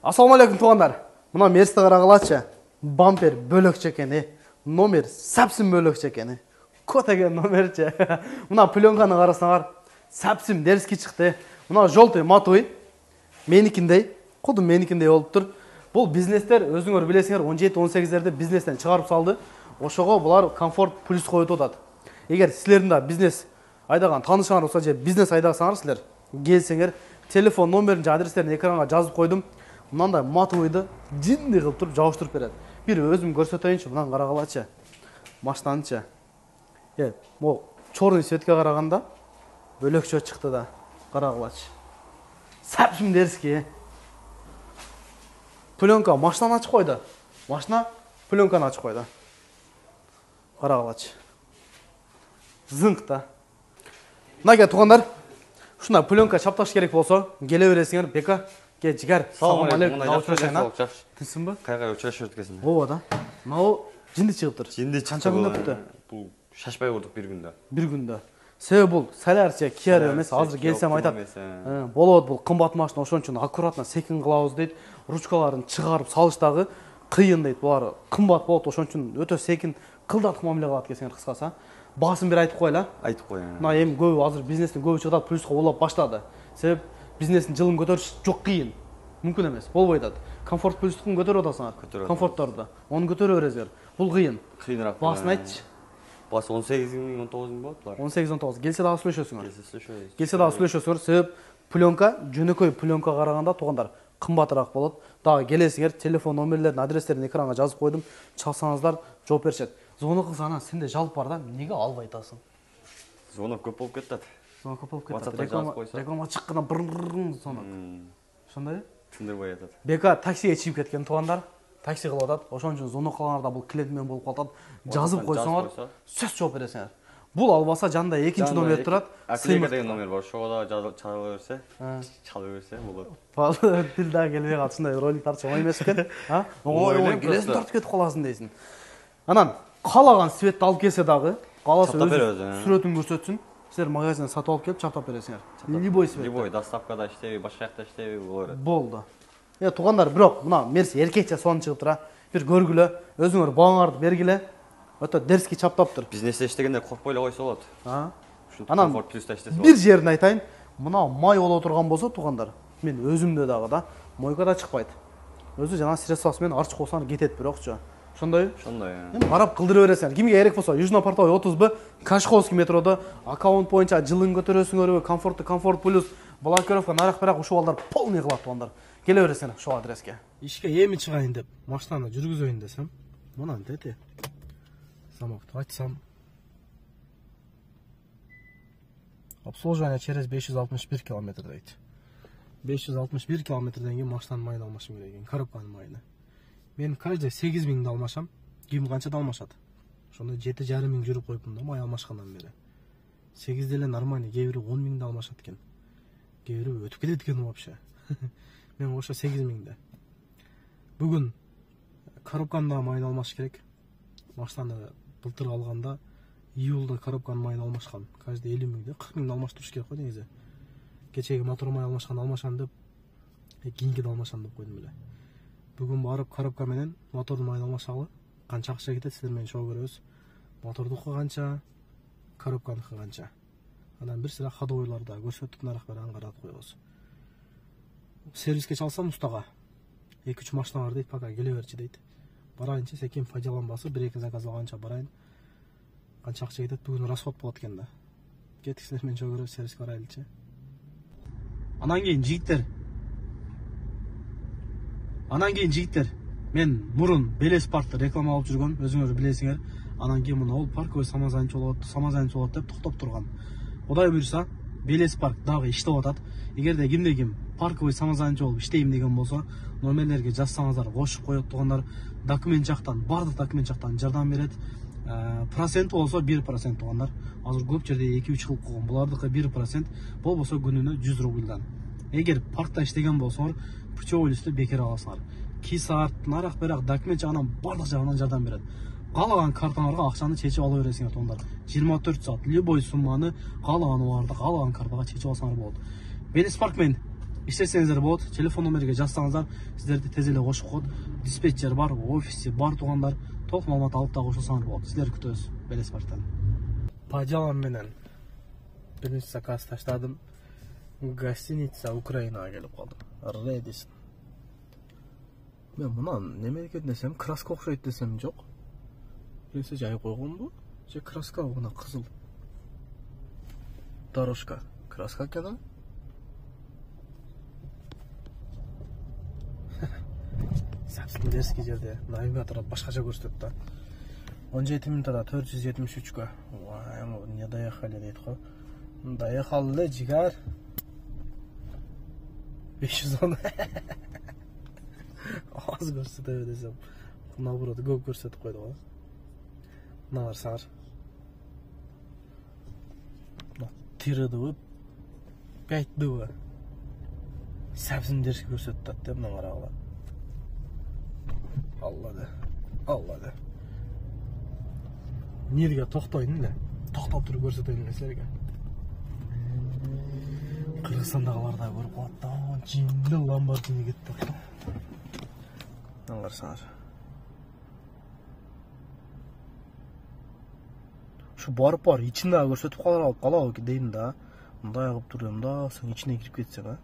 Ассалаумалейкум туғандар. Мына мерсті қарағылатшы. Бампер бөлікші екен, номер сәпсім бөлікші екен. Көтеген номерчі. Мына пленканы қарасына бар. Сәпсім деріске шықты. Мына жолты матуй. Менікіндей. Құды менікіндей олып тұр. Бұл бизнестер, өзіңір білесіңер, 17-18-лерді бизнестен шығарып салды. Ошоға бұлар комфорт плюс қойыт отады. Егер сілерінде бизнес айдаған танышаңар болса, же бизнес айдағсаңар сілер келсеңер, телефон номерін, адрестерін экранға жазып қойдым. Мынандай матуйды жиндей қылып тұрып жауыштырып береді. Bir өзім көрсетейінші, мынаны қарағалатшы. Машинанычы. Бұл чорный светке қарағанда бөлекші шықты да. Қарағалатшы. Сәпсім деріске. Пленка машинаны açık қойды. Машина пленканы açık қойды. Қарағалатшы. Зыңқта. Мына туғандар, шына пленка шапташ керек болса, келе бересіңер, бека. Ке, жігер, салам алейкум. Тінсің ба? Қайға өчіраш өрткесін. О, да. Мынау жинді шығып тұр. Жинді шығып қанша күнде бітті? Бұл шашпай көрдік бір күнде. Bir күнде. Себебі бұл сәләрше кияр емес, азыр келсем айтады. Болады бұл қымбат машина, ошон үшін аккуратно секін қылауыз дейді. Ручкаларын шығарып салыштағы қиын дейді. Бұлар қымбат болады, ошон үшін өте секін қылдатық мамиле қылады келсеңер қысқаса. Басын бір айтып қойла. Айтып қой. Мына эми көбі азыр бизнестің көбі шығады, плюсқа олап баштады. Себеп бизнестің жылын көтеріш жоқ қиын. Мүмкін емес. Болбай айтады. Комфорт плюстығын көтеріп отырсыңар. Комфорттарды. Оны көтеріп өрезер. Бұл қиын. Қиынырақ. Басын айтшы. Басы 18-19 болады бұлар. 18-19. Келсе дағы сөйлесесіңер. Келсе Келсе дағы сөйлесесіңер. Себеп пленка, жөнөкөй пленка қарағанда туғандар қымбатырақ болады. Дағы келесіңер, телефон номерлерін, адрестерін экранға жазып қойдым. Чалсаңыздар жооп беришет. Зоны қылса ана сенде жалп бар да, неге албай атасың? Зона көп болып кетті. Зона көп болып кетті. Реклама шыққанда бұрын зона. Сондай? Сондай бой атады. Бека таксиге чиіп кеткен туғандар. Такси қылып атады. Ошон үшін зона қалғанарда бұл клиентмен болып қалады. Жазып қойсаңар, сөз жооп бересіңер. Бұл албаса жанында екінші номер тұрады. Аклика деген номер бар. Шоғада чала берсе болады. Балы тілда келмей қалды. Сондай ролик тартып оңай емес екен. Ой, келесін тартып кетіп қаласың дейсің. Анан қалаған светті алып келсе дағы, қаласы өзі сүретін көрсетсін. Сіздер магазиннен сатып алып келіп чаптап бересіңер. Любой свет. Любой доставкада іштебей, башқа жақта іштебей болар. Болды. Туғандар, бірақ мына мерси еркекше соны шығып тұра. Bir көргілі, өзіңір бағаңарды бергілі. Өте дерске чаптап тұр. Бизнесте іштегенде қорқпайлы қойса болады. Анан бір жерін айтайын. Мына май ол отырған болса туғандар. Мен өзімде дағы да мойкада шықпайды. Өзі жаңа средствосымен арчық болсаң кетеді бірақ жа. Сондай? Сондай. Қарап қылдырып бересің. Кімге керек болса, Южно-Портовый 30Б, Кашковский метрода аккаунт бойынша жылын көтересіңер, комфорт плюс, блокировка, нарақ-бірақ ұшу алдар полный қылады туғандар. Келе бересің шо адреске. Ішке емі шығайын деп, машинаны жүргізейін десем, мұнан деді. Замақты айтсам. Обслуживание через 561 километр дейді. 561 километрден кейін машинаны майын алмашым керек, коробканы майыны. Мен каждый 8.000 алмашам, ким қанша алмашады. Шонда 7.500 жүріп қойыппын да май алмашқаннан бері. 8-деле нормальный, кейбірі 10.000 алмашады екен. Кейбірі өтіп кетеді екен вообще. Мен ошо 8.000-де. Бүгін коробканы майын алмаш керек. Машинаны былтыр алғанда июлда коробканы майын алмашқан. Каждый 50.000-де 40.000 алмаш тұрыш керек қой негізі. Кечеге мотор майын алмашқан деп, кейінгі алмашан деп қойдым біле. Бүгін барып коробка менен моторды майын алмашалы. Қанша ақша кетеді сіздермен шоу көрөбүз. Моторды қанша, коробканы қанша. Анан бір сыра ходовойларда көрсөтүп нарақ бері аңғаратып қойғыз. Сервиске чалсам ұстаға. 2-3 машина бар дейді, пока келе берчи дейді. Барайынчы, секен пайдаланбасы, 1-2 заказ алғанша барайын. Қанша ақша кетеді, бүгін расход болады екен да. Кетік сіздермен шоу көрөбүз, сервиске барайлычы. Анан кейін жігіттер, мен мұрын Белес паркты реклама алып жүрген, өзіңіз білесіңер. Анан кейін мұны ол парковый самозанятый болады деп тоқтап тұрған. Одай бұйырса, Белес парк дағы іштеп атады. Егерде кимде-ким парковый самозанятый болып іштейм деген болса, номерлерге жазсаңыздар, қосып қойып тұрғандар, документ жақтан, бардық документ жақтан жардам береді. Процент болса 1% туғандар. Азыр көп жерде 2-3 қылып қойған. Бұлардықы 1%, бұл болса күніне 100 рубльдан. Егер паркта іштеген болсаңар, путевой листті бекер аласыңар. Кей-саат, нарақ-берақ документ жағынан барлық жағынан жардам береді. Қалаған картаңарға ақшаны чечіп ала бересіңер туғандар. 24 саат любой сумманы қалаған оларды қалаған картаға чечіп алсаңар болады. Белес парк мен иштесеңиздер болот. Телефон номерге жазсаңыздар, сиздерди тез эле кошуп коет. Диспетчер бар, офиси бар туугандар, толук маалымат алып да кошулсаңар болот. Сиздерди күтөбүз. Белес партан. По делам менен биринчи заказ таштадым. Гостиница Украинага келип калдым. Редис. Мен мунан неме экен десем, краска окшойт десем жок. Нерсе жайып койгонбу? Же краска мына кызыл. Дорожка. Краска экен а? Сапсындерский жерде навигатор башкача көрсөтөт да. 17 минутада 473-кө. Вай, не доехали дейт го. Доехал эле жигар. 510. Аз көрсөтөбү десем. Наоборот, көп көрсөтүп койду го. Мына барсаңар. Тирдыбы, 5дыбы. Сапсындерский көрсөтөт да, мына карагыла. Аллады. Нерге токтойн эле. Токтоп туруп көрсөтөйүн эле силерге. Кыргызстандагылардай көрүп калат да, жинде Lamborghini кетти. Мына карасаңар. Şu бар, içinde көрсөтүп калабы дейм да. Мындай кылып турдум да, сен içine кирип кетсең, а?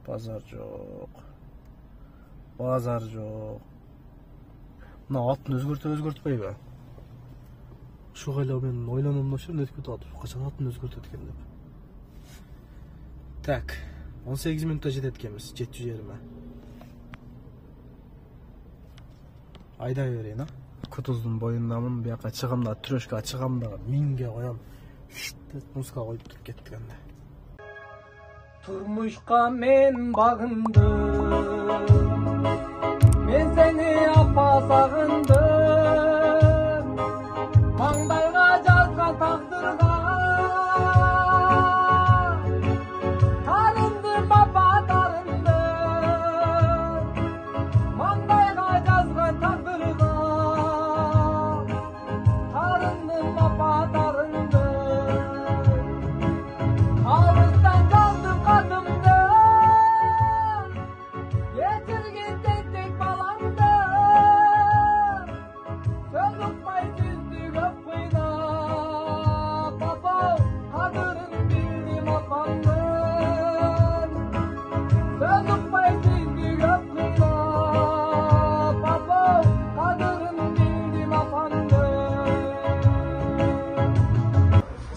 Базар жок. Мына атын өзгөртпөйбү? Ушуга эле мен ойлоном ошо нетип кетип атып, качан атын өзгөртөт экен деп. Так, 18 минутта жетет экенбиз, жетчү жериме. Айдай берейин, а? Кутуздун боюндамын, бияка чыгам да, трөшкө чыгам да, минге коям. Музыка коюп туруп кеттик анда. Turmuşka men bağındım, men seni apa sağındım, mangdayga жазган taqdırga, tarındım apa tarındım, mangdayga жазган taqdırga, tarındım apa tarındım.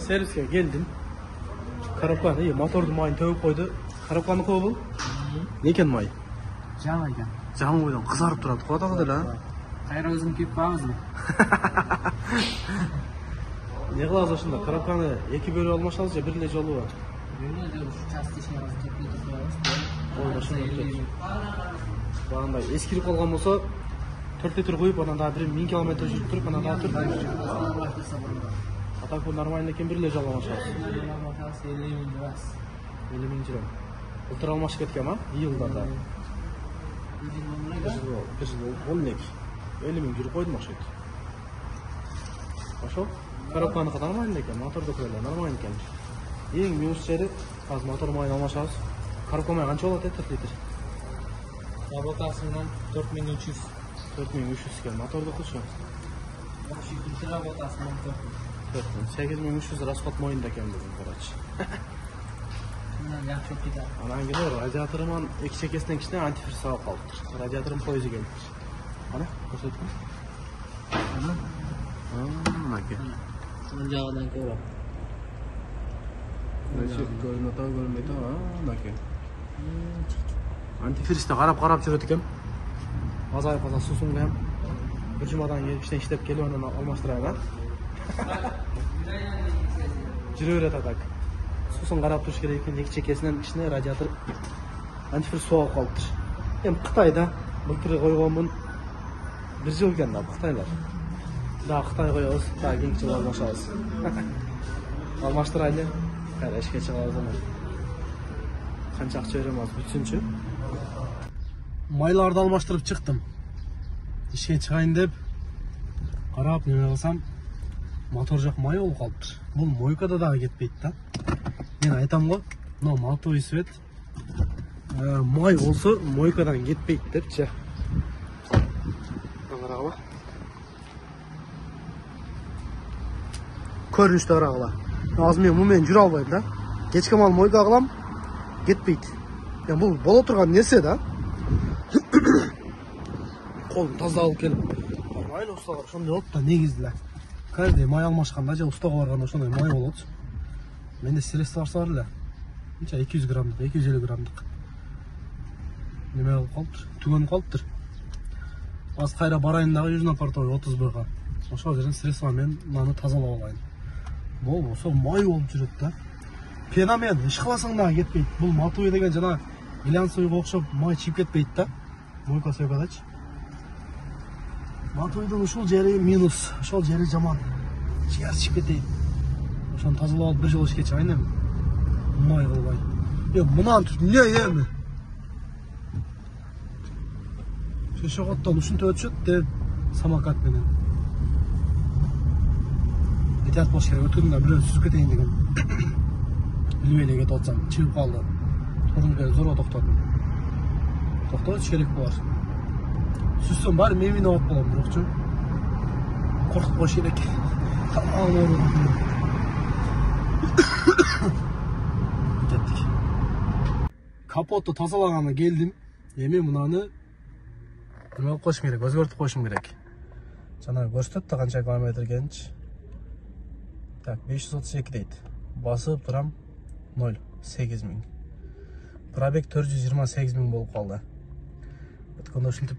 Servise geldim. Karapkan iyi, motordu mayını tövüp koydu. Karapkanı koy bul. Ne eken may? Жаңа екен. Жаңа ойдан қызарып тұрады. Қуата қыды да? Қайра өзім кеп бағызым. Не қыласыз осында? Карапканы екі бөлі алмашалыз же бірле жолы бар? Бірле жолы части ішіне қазір кепке тұрып қоямыз. Бағандай ескіріп қалған болса 4 литр қойып, анан да 1000 километр жүріп тұрып, анан да 4 литр жүріп. А так вот нормально екен бірле жол алмашалыз. 50 000 жүрем. Былтыр алмашып кеткен ма? Иылдарда. Bir жыл олнек. 50 000 жүріп қойдым ақшайды. Пошел. Коробканыкы нормально екен, моторды көйле нормально екен. Ең минус жері, қазір мотор майын алмашабыз. Коробка май қанша болады 4 литр? Работасынан 4300. 4300 екен, моторды қылшы. Работасынан 8300 расход мойында екен бүгін, короче. Анан келер, радиаторыман эки чекесинен кичине антифриз салып калыптыр. Радиаторум пойызы келиптир. Ана, көрсөткүн. Мынаке. Мына жагынан көрөм. Көрмөйт, мынаке. Антифризди карап жүрөт экен. Азайып калса суусун кылам. Бир жумадан кийин иштен иштеп келип анан алмаштырайын, а? Жүрө берет атак. Сусын қарап тұрыш керек екен, екі чекесінен ішіне радиатор антифриз соғып қалыптыр. Енді Қытайда былтыр қойғанмын 1 жыл екен да, Қытайлар. Да, Қытай қойғыз, да, кеңкі жыл алмашабыз. Алмаштырайлы, қайда ішке шығабыз ана. Қанша ақша берем аз бүтсінші. Майларды алмаштырып шықтым. Ішке шығайын деп, қарап неме қылсам, мотор жақ май олып қалыптыр. Бұл мойкада дағы кетпейді да. Мен айтам го, мына матовый свет май болсо мойкадан кетпейт депчи. Карагыла. Көрүнүштү карагыла. Азыр мен мумен жүрө албайм да. Кечке мал мойка кылам, кетпейт. Бул боло турган нерсе да. Колум таза алып келип. Майлы усталар ошондой болуп да негизди. Каждый май алмашканда же устага барганда ошондой май болот. Менде средствасы бар эле. Мынча 200 граммдык, 250 граммдык. Неме болуп калыптыр, түгөнүп калыптыр. Азыр кайра барайын дагы Южно-Портовый 30 бга. Ошол жерден средства менен маны тазалап алайын. Болбосо май болуп жүрөт да. Пена менен иш кыласаң дагы кетпейт. Бул матовый деген жана глянцевыйга окшоп май чыгып кетпейт да. Мойка сойкадачы. Матовыйдын ушул жери минус, ошол жери жаман. Жер чыгып кетейт. Ошону тазалап алып бир жолу ишке чыгайын эми. Май кылбай. Мынан не эми? Шошоғоттан ушинтип өтүшөт деп самокат менен. Этият болуш керек, өткөндө бирөө сүзүп кетейин деген. Билбей эле кетип атсам, чыгып калды. Тургунга зор токтодум. Токтош керек болар. Сүзсөм баары мен минип алып калам, бирокчу. Коркуп коюш керек. Кеттик. Капотты тазалаганга келдим. Эми мынаны неме кылып коюшум керек, өзгөртүп коюшум керек. Жана көрсөтөт да канча километр экенинчи. Так, 532 дейт. Басып турам 0, 8000. Пробег 428 000 болуп калды. Өткөндө ушинтип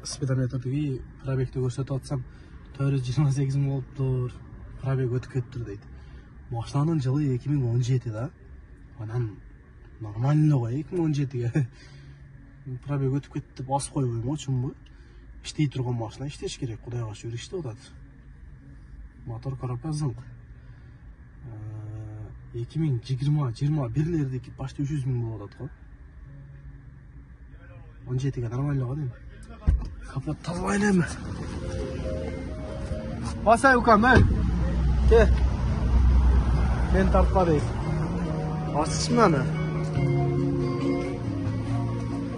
спидометрдеги пробегти көрсөтүп атсам 428 000 болуптур. Пробег өтүп кетиптир дейт. Машинанын жылы 2017 да. Анан нормально го 2017-ге. Пробег өтүп кетти, басып койбойм, очумбу? Иштей турган машина иштеш керек, кудайга шүгүр иштеп атат. Мотор коробка зың. 2020-21-лердеки почти 300 000 болуп атат го. 17-ге нормально го дейм. Капот тазалайын эми. Басай укам, ке. Мен тартпа дейт. Аччы мына.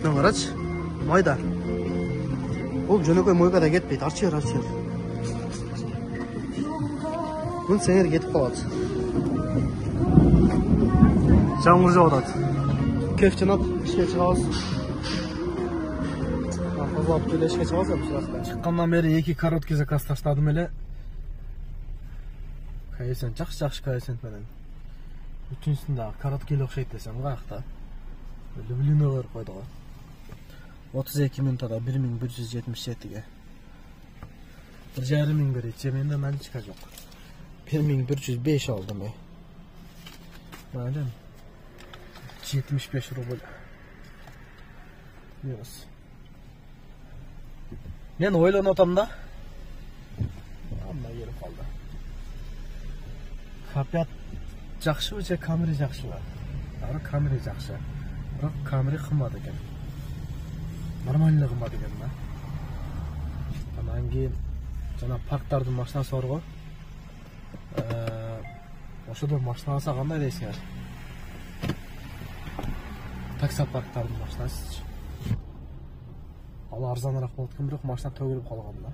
Мына карачы, майда. Бул жөнөкөй мойкада кетпейт, арчы бер. Мын сеңер кетип калат. Жамгыр жауып атат. Кеф жинап, ишке чыгабыз. Тазалап келе ишке чыгабыз эми суракта. Чыккандан бери 2 короткий заказ таштадым эле. Коэффициент жакшы коэффициент менен. Үчүнчүсүн дагы короткий эле окшойт десем каякта. Люблинолор койду го. 32 минутада 1177-ге. 1,5 миң берет, менде наличка жок. 1105 алдым. Мадам 75 рубль. Минус. Мен ойлонуп атам да. Анда келип калды. Капят жакшыбы же Камри жакшыбы? Камри жакшы. Бирок Камри кымбат экен. Нормально кымбат экен да. Анан кийин жана парктардын машинасы бар го. Ошодо машина алса кандай дейсиңер? Таксопарктардын машинасы. Ал арзаныраак болот экен, бирок машина төгүлүп калган да.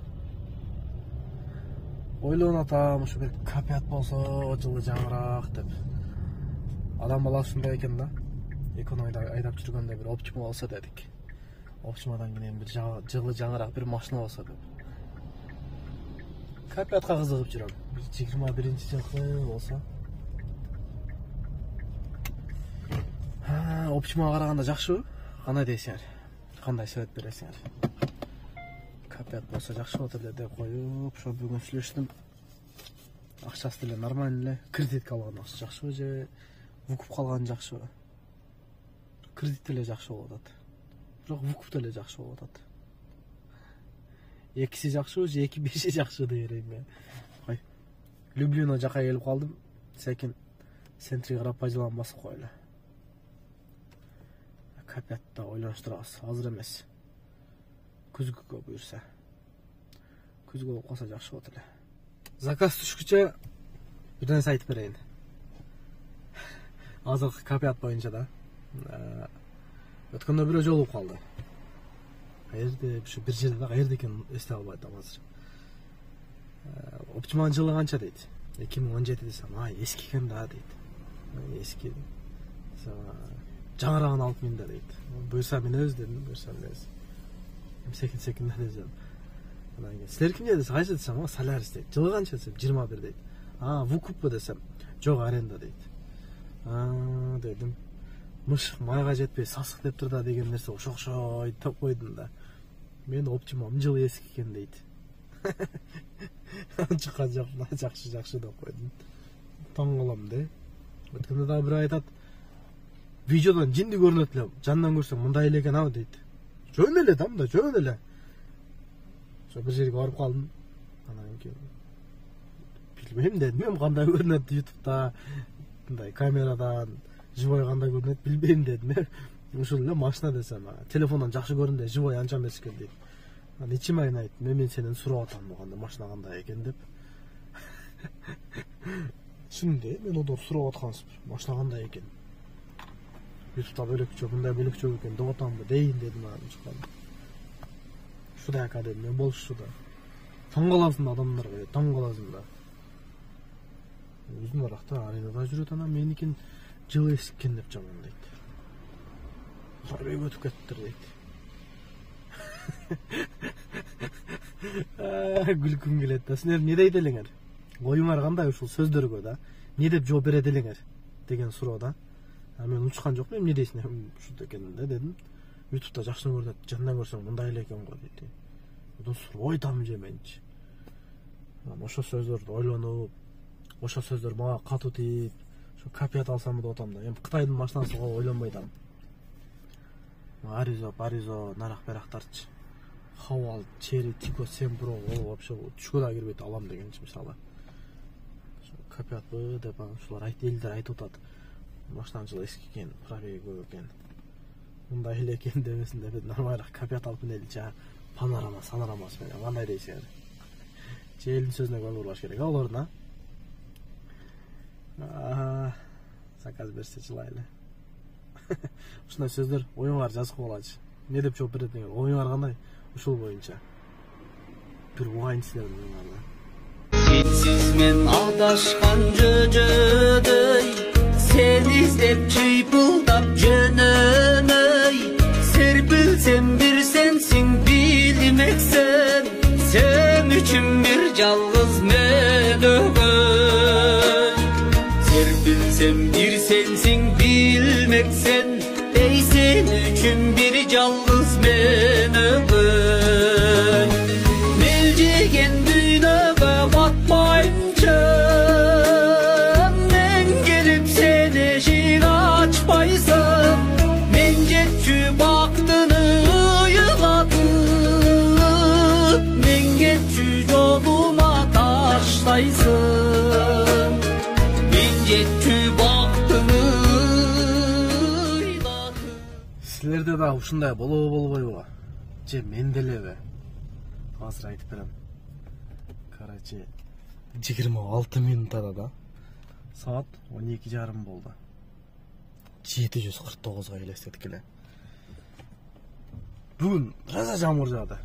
Ойлонуп атам, ушу бир Капят болсо жылы жаңыраак деп. Адам баласы ушундай экен да. Экономияда айдап жүргөндө бир Optima болсо дедик. Optimaдан кийин бир жылы жаңыраак бир машина болсо деп. Капятка кызыгып жүрөм. 21-жылкы болсо. Optimага караганда жакшыбы? Кандай дейсиңер? Кандай совет бересиңер? Капят болсо жакшы болот эле деп коюп, ошо бүгүн сүйлөштүм. Акчасы деле нормально эле. Кредитке алган акча жакшыбы же вукуп калган жакшыбы? Кредит деле жакшы болуп атат. Бирок вукуп деле жакшы болуп атат. Экиси жакшыбы же 2-5 жакшы деп берейин мен. Кой. Люблино жака келип калдым. Секин центриге карап пажалан басып койлу. Капятта ойлоштурабыз, азыр эмес. Күзгүгө буйрса. Күзгү болуп калса жакшы болот эле. Заказ түшкүчө бир нерсе айтып берейин. азыркы капиат боюнча да. Өткөндө бирөө жолугуп калды. Каерде, ушу бир жерде да, каерде экенин эстей албай атам азыр. Оптималдын жылы канча дейт? 2017 десем, эски экен да дейт. Эски. Жаңырагын алып мин да дейт. Буюрса мен өз дедим, буюрса мен өз. Секин десем. Анан кийин силер кимге десе, кайсы десем, Солярис дейт. Жылы канча десем, 21 дейт. Вукуппу десем, жок аренда дейт. Дедим. Мыш майга жетпей сасык деп тур да деген нерсе окшойт деп койдум да. Мен оптималдын жылы эски экен дейт. Чыккан жок, жакшы деп койдум. Таң калам да. Өткөндө да бир айтат. Видеодон жинди көрүнөт эле, жандан көрсөң мындай эле экен дейт. Жөн эле да, мында жөн эле. Ошо бир жерге барып калдым. Анан кийин билбейм дедим, мен кандай көрүнөт YouTube'да, мындай камерадан живой кандай көрүнөт билбейм дедим. Ушул эле машина десем, телефондон жакшы көрүндү, живой анча эмес экен дейт. Анан ичиме айнайт, мен сенен сурап атам кандай машина кандай экен деп. Чынында мен одор сурап аткансып, машина кандай экен. YouTube'da бөлөкчө, мындай бөлөкчө экен деп атамбы дейин дедим анан чыккан. Ушудай ака дедим, мен болушу да. Таң каласың да адамдарга, таң каласың да. Өзүм аракта аренада жүрөт анан меникин жылы эсккен деп жамандайт. Сарбек өтүп кеттир дейт. Күлкүм келет да. Силер не дейт элеңер? Оюңар кандай ушул сөздөргө да? Не деп жооп берет элеңер деген суроо да. Мен унчуккан жокмун, эмне дейсиң ушул экен да дедим. YouTube'да жакшы көрүнөт, жандан көрсөң мындай эле экен го дейт. Одан суроо айтам же менчи. Ошо сөздөрдү ойлонуп, ошо сөздөр мага катуу тийип, ошо копият алсам деп атам да. Эми Кытайдын машинасы го ойлонбой атам. Аризо, нарак берактарчы. Хавал, Черри, Тико, Семпро, ол вообще түшкө да кирбейт алам дегенчи мисалы. Копиятпы деп ушулар элдер айтып атат. Машинанын жылы эски экен, пробеги көп экен. Мындай эле экен демесин деп нормалыраак копият алып келеличи. Панорама, саларамасы менен кандай дейсиңер? Элдин сөзүнө көңүл бурулаш керек, олордун заказ берсе жылайлы. Ушундай сөздөр оюңар жазып алачы. Не деп жооп берет экен? Оюңар кандай? Ушул боюнча. Бир угайын силер оюңарда. Сенсиз мен алдашкан жөжөдөй, сен издеп чыйпылдап жөнөмөй. Серпилсем бир сенсиң билмексен, сен үчүн бир жалгыз мен өгөй. Серпилсем бир сенсиң билмексен, ey sen üçün bir жалгыз мен өгөй. Мелжеген дүйнөгө батпайынча, мен келип сен эшик ачпайсың. Мен жетчү бактыны ыйылатып, мен кетчү жолума таштайсың. Мен жетчү бактыны Силерде да ушундай болобойбу? Же мен делеби? Азыр айтып берем. Короче, 26 минутада да саат 12:30 болду. 749 элестетик эле. Бүгүн таза жамгыр жаады.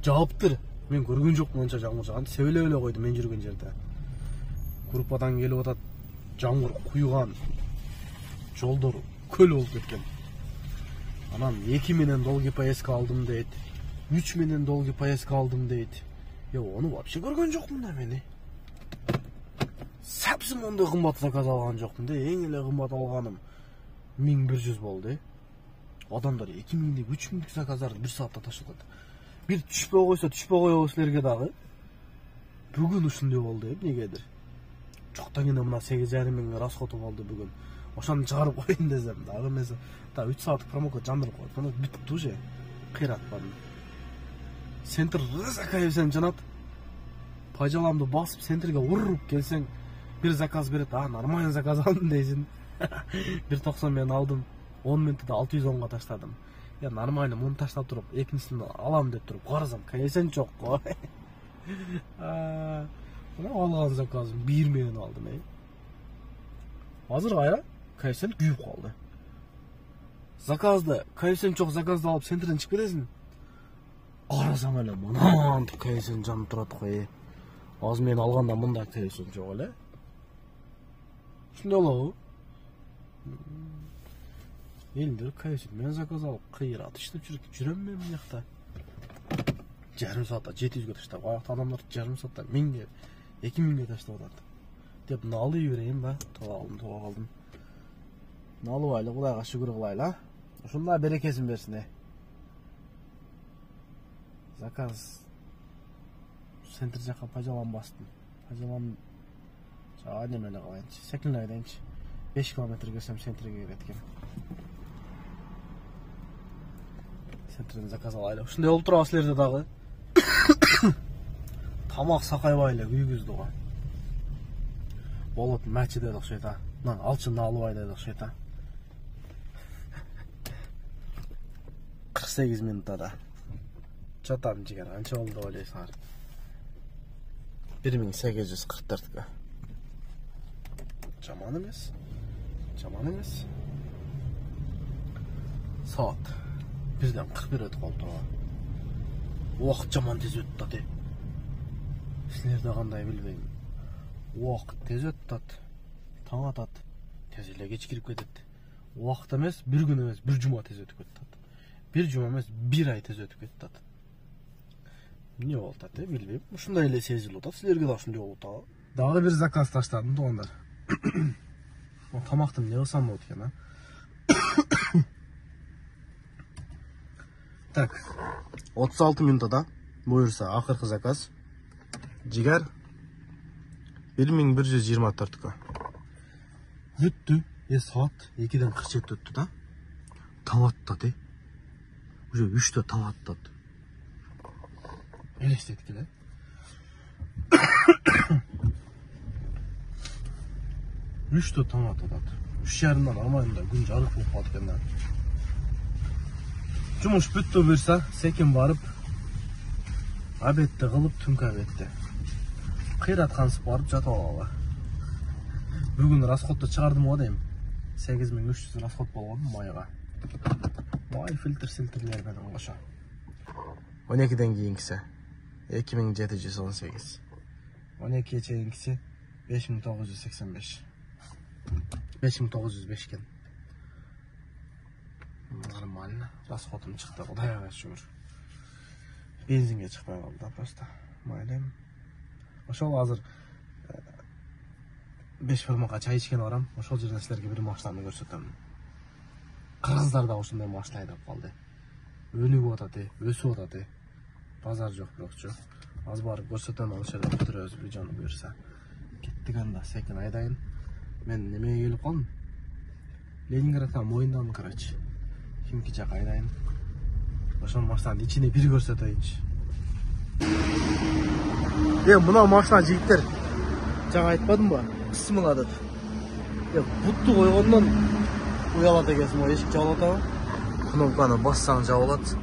Жааптыр. Мен көргөн жокмун анча жамгыр жааган. Себелеп эле койдум мен жүргөн жерде. Группадан келип атат. Жамгыр куйган. Жолдор көл болуп кеткен. Анан 2 менен долгий поездка алдым дейт. 3 менен долгий поездка алдым дейт. Ону вообще көргөн жокмун да мени. Сапсым ондай кымбат заказ алган жокмун да. Эң эле кымбат алганым 1100 болду. Адамдар 2000 3000 заказдарды 1 саатта ташылат. Бир түшпөй койсо түшпөй силерге дагы. Бүгүн ушундай болду эмнегедир. Жоктан кene мына 8,5 миң расходу болду бүгүн. Ошону чыгарып коюн десем дагы эмес. Да 3 сааттык промокод жандырып коюп, аны бүттү уже. Кыйратпадым. Центр закайсаң жанат. Пажаламды басып центрге уруп келсең, бир заказ берет. Нормальный заказ алдым дейсиң. 1.90 мен алдым. 10 минутта 610га таштадым. Нормально, муну таштап туруп, экинчисин алам деп туруп карасам, кайсен жок го. Мына алган заказым 1 менен алдым. Азыр кайра? коэффициент күйіп қалды. Заказды, коэффициент жоқ заказды алып центрден шығып кетесің. Қарасаң әлі мұнан коэффициент жанып тұрады қой. Аз мен алғанда мұнда коэффициент жоқ әлі. Шындай олау. Елдер коэффициент мен заказ алып қиыраты іштіп жүрем мен бұл жақта. Жарым саатта 700-ге таштап, аяқта адамдар жарым саатта 1000-ге, 2000-ге таштап отады. Деп налый берейін ба? Тоға қалдым. Налып айлы, Құдайға шүкір қылайлы. Шында берекесін берсін. Заказ центр жаққа пажалан бастым. Пажалан жаға немелі қалайыншы. Секілін айдайыншы. 5 километр көрсем центрге кереткен. Центрден заказ алайлы. Шында ол тұра сілерді дағы. Тамақ сақайбайлы күйгізді ғой. Болот мәчі деді ұқшайта. Алшын алып деді ұқшайта. 48 минутада. Жатам жігер, анша олды ойлайсыңар. 1844-ге. Жаман емес. Жаман емес. Saat. Birden 41 ötü қалды тұрға. Уақыт жаман тез өтті аты. Сілерді қандай білбеймін. Уақыт тез өтті аты. Таң атады. Тезеле кеш кіріп кетеді. Уақыт емес, бір күн емес, бір жұма тез өтіп кетті аты. Bir жұма емес, bir ай тез өтіп кетті аты. Не болды аты, білбеймін. Шындай еле сезілі отады. Сілерге да шындай олды ағы. Дағы бір заказ таштадым туғандар. Тамақтым не қылсам болды екен, а? Так, 36 минутада бұйырса ақырқы заказ. Жігер 1124-ке. Өтті, саат 2-ден 47 өтті да. Таң аттады. Уже 3-те таң аттады. Елестетті келе. 3-те таң аттады. 3:30-дан армайында күн жарық болып қалды екен. Жұмыс бүтті берсе, секен барып, обедті қылып, түнгі обедті. Қиратқансып барып жатып алуға. Бүгін расходты шығардым ғой деймін. 8300 расход болғанмын майға. Май фильтр-сілтірлер бәдің қоша. 12-ден кейінгісі 2718. 12-ге чейінгісі 5985. 5905 кен. Нормально. Расходым шықты, Құдайға шүкір. Бензинге шықпай қалды просто. Майлайым. Ошол азыр 5 фирмаға чай ішкен арам. Ошол жерден сілерге бір машинаны көрсетемін. Қырғыздар да ошындай машина айдап қалды. Өліп отады, өсіп отады. Базар жоқ, бірақ жоқ. Аз барып көрсетемін, ол жерде бітіріп бір жаны бұйырса. Кеттік анда, секен айдайын. Мен немеге келіп қалдым? Ленинградқа мойындамын, короче. Химки жаққа айдайын. Ошол машинаның içine bir көрсетейінші. Мына машина жігіттер. Жаңа айтпадым ба? Бісмілла деп. Бұтты қойғаннан ұялады екенсің, ешік жауылады ма? Кнопканы бассаң жауылады.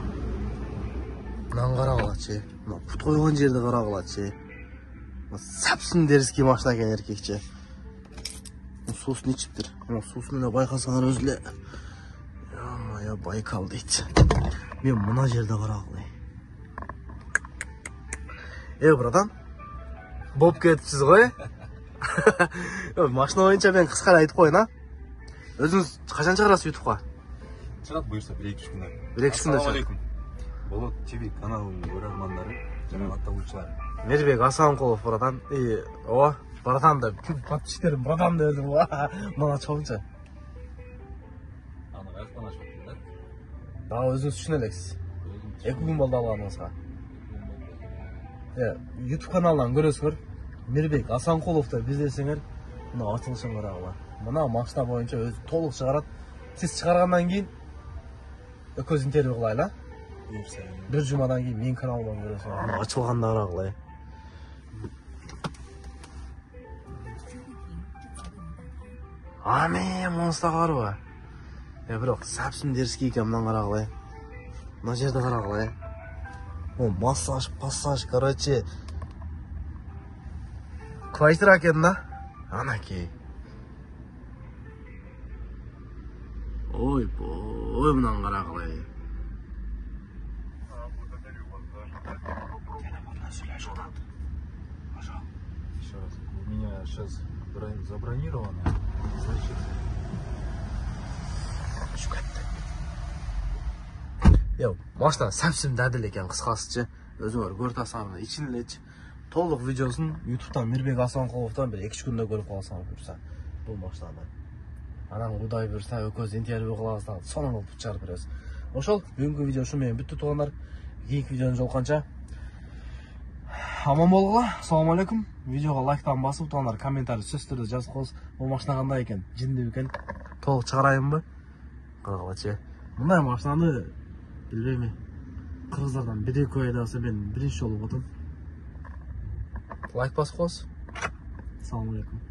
Мынаны қара қалады. Бұт қойған жерді қара қалады. Сәпсін деріске машина екен еркекше. Сосын içiptir. Сосын байқасаңар өзіле. Ya Baykal дейді. Мен мына жерді қарағылай. Братан, болып кетіпсіз ғой? Машина ойынша мен қысқара айтып қойын, а? Өзіңіз қашан шығарасыз ютубқа? Шығады бұйырса 1-2 күнде. 1-2 күнде шығады. Ассалаумалейкум. Болот ТВ каналының көрермандары, жаңа аттаушылар. Мербек Асанқұлов, братан. Братан да подписчиктерім братан да өзім. Мана чоғынша. Аны қаяқтан ашып отыр, да? Өзіңіз үшін елексіз. 2 күн болды алғаныңызға. YouTube каналынан көресіңер. Мербек Асанқұловты біздесіңер. Мына açılышын қарағыла. Мына машина бойынша өзі толық шығарады. Сіз шығарғаннан кейін көз интервью қылайлы. Bir жұмадан кейін мен каналымнан көресіңер. Мына açılғанда қарағыла. Монста қары ба? Бірақ сәпсім деріске екен мұнан қарағылай. Мына жерді қарағылай. Массаж, короче. Квайстыр әкен да? Ана кей. ойбой, мынаны қара қалай. Еще раз. У меня сейчас забронировано. Значит, Yo'q, boshdan sapsim dadil ekan qisqasicha. O'zinglar ko'rtasizlar, ichinlech. To'liq videosin YouTube'dan Mirbek Asonqulovdan bir 2 kunda ko'rib qolsam tursa. Bu boshlanadi. Anam Xudoy bersa, ko'z intervyu qilasizlar, sonini olib chiqarib berasiz. O'shal bugungi video shu men bitta to'g'anlar. Keyingi videoni jolqancha Amon bo'linglar. Assalomu alaykum. Videoga like-dan bosib, to'g'anlar kommentariy so'zlarda yozib qo'ysiz. Bu mashina qanday ekan? Jinni ekan. To'liq chiqaraymi? Qarag'achi. Bunday mashinani bilmayman. Qirg'izlardan video ko'yadi olsa men birinchi bo'lib o'tim. Like bosib qo'ysiz. Assalomu alaykum.